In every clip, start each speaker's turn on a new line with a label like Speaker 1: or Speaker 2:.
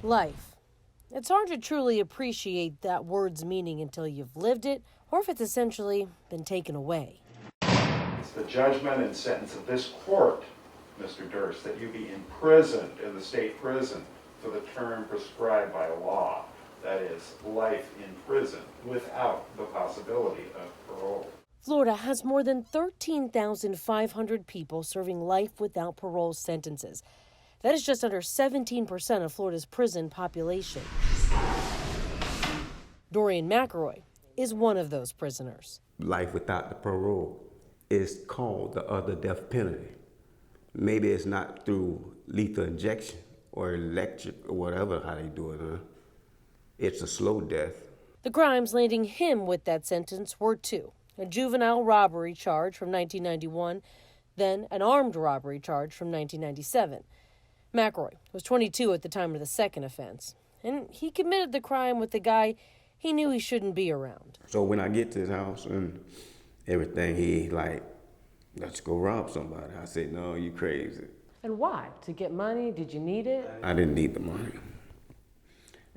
Speaker 1: Life. It's hard to truly appreciate that word's meaning until you've lived it, or if it's essentially been taken away.
Speaker 2: It's the judgment and sentence of this court, Mr. Durst, that you be imprisoned in the state prison for the term prescribed by law. That is, life in prison without the possibility of parole.
Speaker 1: Florida has more than 13,500 people serving life without parole sentences. That is just under 17% of Florida's prison population. Dorian McElroy is one of those prisoners.
Speaker 3: Life without the parole is called the other death penalty. Maybe it's not through lethal injection or electric or whatever, how they do it, huh? It's a slow death.
Speaker 1: The crimes landing him with that sentence were two: a juvenile robbery charge from 1991, then an armed robbery charge from 1997. McElroy was 22 at the time of the second offense, and he committed the crime with the guy he knew he shouldn't be around.
Speaker 3: So when I get to his house and everything, he like, let's go rob somebody. I said, no, you crazy.
Speaker 1: And why? To get money? Did you need it?
Speaker 3: I didn't need the money.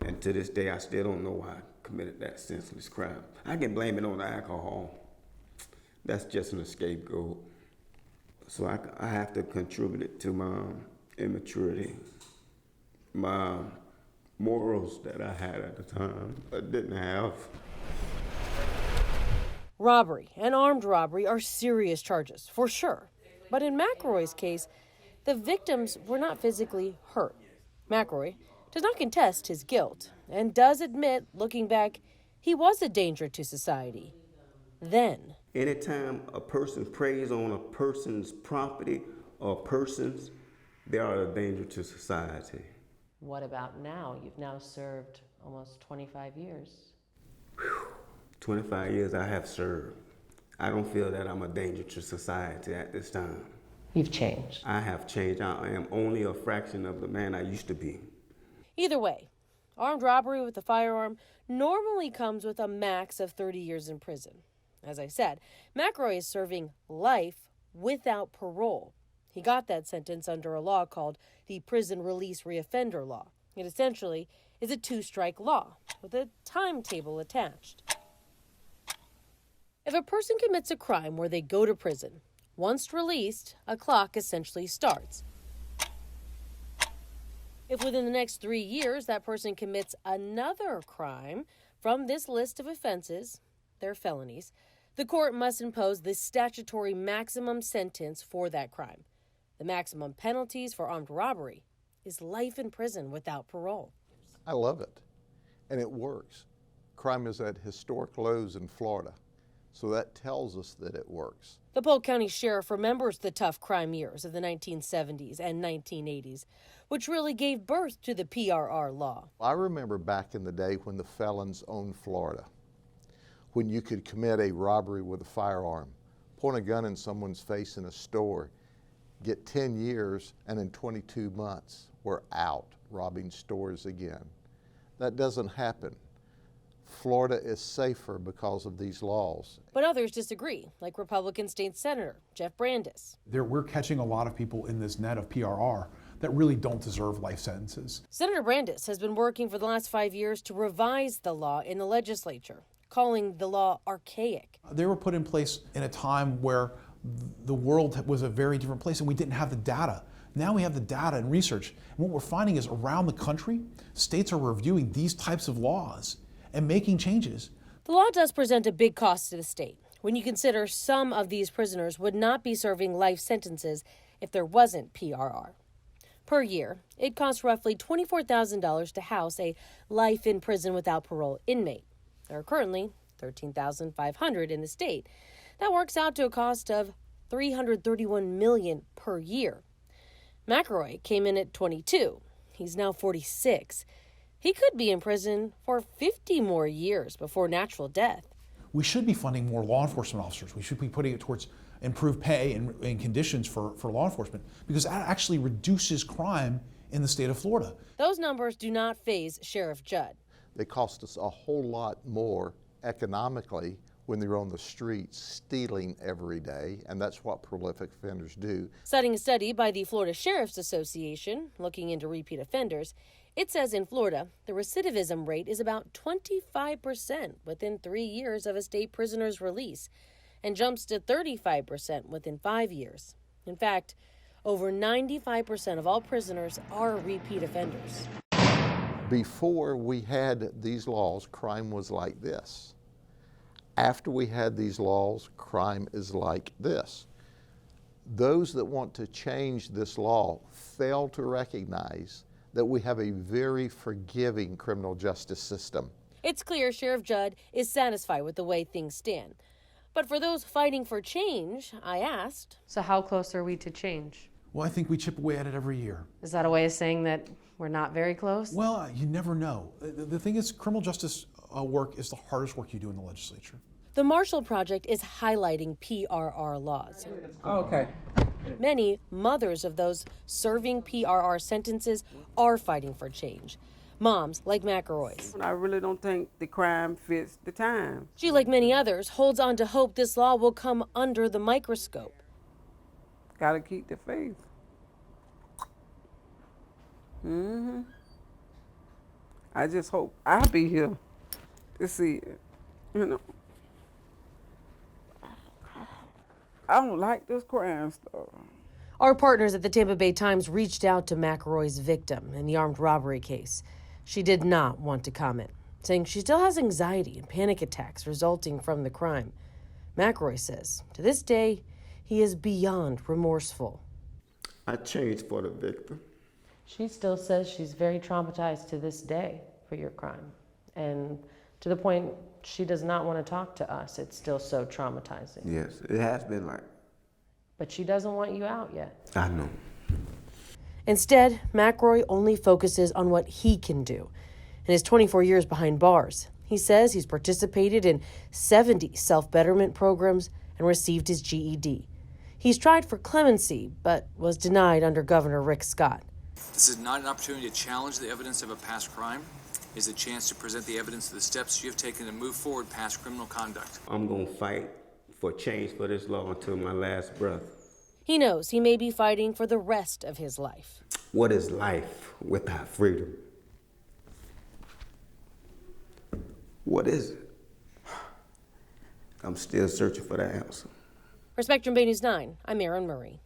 Speaker 3: And to this day, I still don't know why I committed that senseless crime. I can blame it on the alcohol. That's just an scapegoat. So I have to contribute it to my immaturity, my morals that I had at the time, but didn't have.
Speaker 1: Robbery and armed robbery are serious charges, for sure. But in McElroy's case, the victims were not physically hurt. McElroy does not contest his guilt and does admit, looking back, he was a danger to society. Then.
Speaker 3: Anytime a person preys on a person's property or persons, they are a danger to society.
Speaker 1: What about now? You've now served almost 25 years.
Speaker 3: 25 years I have served. I don't feel that I'm a danger to society at this time.
Speaker 1: You've changed.
Speaker 3: I have changed. I am only a fraction of the man I used to be.
Speaker 1: Either way, armed robbery with a firearm normally comes with a max of 30 years in prison. As I said, McElroy is serving life without parole. He got that sentence under a law called the Prison Release Reoffender Law. It essentially is a two-strike law with a timetable attached. If a person commits a crime where they go to prison, once released, a clock essentially starts. If within the next 3 years that person commits another crime from this list of offenses, they're felonies, the court must impose the statutory maximum sentence for that crime. The maximum penalties for armed robbery is life in prison without parole.
Speaker 4: I love it, and it works. Crime is at historic lows in Florida, so that tells us that it works.
Speaker 1: The Polk County Sheriff remembers the tough crime years of the 1970s and 1980s, which really gave birth to the PRR law.
Speaker 4: I remember back in the day when the felons owned Florida, when you could commit a robbery with a firearm, point a gun in someone's face in a store, get 10 years, and in 22 months, we're out robbing stores again. That doesn't happen. Florida is safer because of these laws.
Speaker 1: But others disagree, like Republican State Senator Jeff Brandes.
Speaker 5: We're catching a lot of people in this net of PRR that really don't deserve life sentences.
Speaker 1: Senator Brandes has been working for the last 5 years to revise the law in the legislature, calling the law archaic.
Speaker 5: They were put in place in a time where the world was a very different place and we didn't have the data. Now we have the data and research. And what we're finding is around the country, states are reviewing these types of laws and making changes.
Speaker 1: The law does present a big cost to the state when you consider some of these prisoners would not be serving life sentences if there wasn't PRR. Per year, it costs roughly $24,000 to house a life in prison without parole inmate. There are currently 13,500 in the state. That works out to a cost of $331 million per year. McElroy came in at 22. He's now 46. He could be in prison for 50 more years before natural death.
Speaker 5: We should be funding more law enforcement officers. We should be putting it towards improved pay and conditions for law enforcement, because that actually reduces crime in the state of Florida.
Speaker 1: Those numbers do not faze Sheriff Judd.
Speaker 4: They cost us a whole lot more economically when they're on the streets stealing every day, and that's what prolific offenders do.
Speaker 1: Citing a study by the Florida Sheriff's Association looking into repeat offenders, it says in Florida, the recidivism rate is about 25% within 3 years of a state prisoner's release and jumps to 35% within 5 years. In fact, over 95% of all prisoners are repeat offenders.
Speaker 4: Before we had these laws, crime was like this. After we had these laws, crime is like this. Those that want to change this law fail to recognize that we have a very forgiving criminal justice system.
Speaker 1: It's clear Sheriff Judd is satisfied with the way things stand. But for those fighting for change, I asked,
Speaker 6: So how close are we to change?
Speaker 5: Well, I think we chip away at it every year.
Speaker 6: Is that a way of saying that we're not very close?
Speaker 5: Well, you never know. The thing is, criminal justice work is the hardest work you do in the legislature.
Speaker 1: the Marshall Project is highlighting PRR laws.
Speaker 7: Okay.
Speaker 1: Many mothers of those serving PRR sentences are fighting for change. Moms like McElroy's.
Speaker 7: I really don't think the crime fits the time.
Speaker 1: She, like many others, holds on to hope this law will come under the microscope.
Speaker 7: Gotta keep the faith. I just hope I'll be here to see it. You know, I don't like this crime stuff.
Speaker 1: Our partners at the Tampa Bay Times reached out to McElroy's victim in the armed robbery case. She did not want to comment, saying she still has anxiety and panic attacks resulting from the crime. McElroy says, to this day, he is beyond remorseful.
Speaker 3: I changed for the victim.
Speaker 6: She still says she's very traumatized to this day for your crime. And to the point she does not want to talk to us. It's still so traumatizing.
Speaker 3: Yes, it has been like.
Speaker 6: But she doesn't want you out yet.
Speaker 3: I know.
Speaker 1: Instead, McElroy only focuses on what he can do. In his 24 years behind bars, he says he's participated in 70 self-betterment programs and received his GED. He's tried for clemency, but was denied under Governor Rick Scott.
Speaker 8: This is not an opportunity to challenge the evidence of a past crime. It's a chance to present the evidence of the steps you have taken to move forward past criminal conduct.
Speaker 3: I'm going to fight for change for this law until my last breath.
Speaker 1: He knows he may be fighting for the rest of his life.
Speaker 3: What is life without freedom? What is it? I'm still searching for that answer.
Speaker 1: For Spectrum Bay News 9, I'm Erin Murray.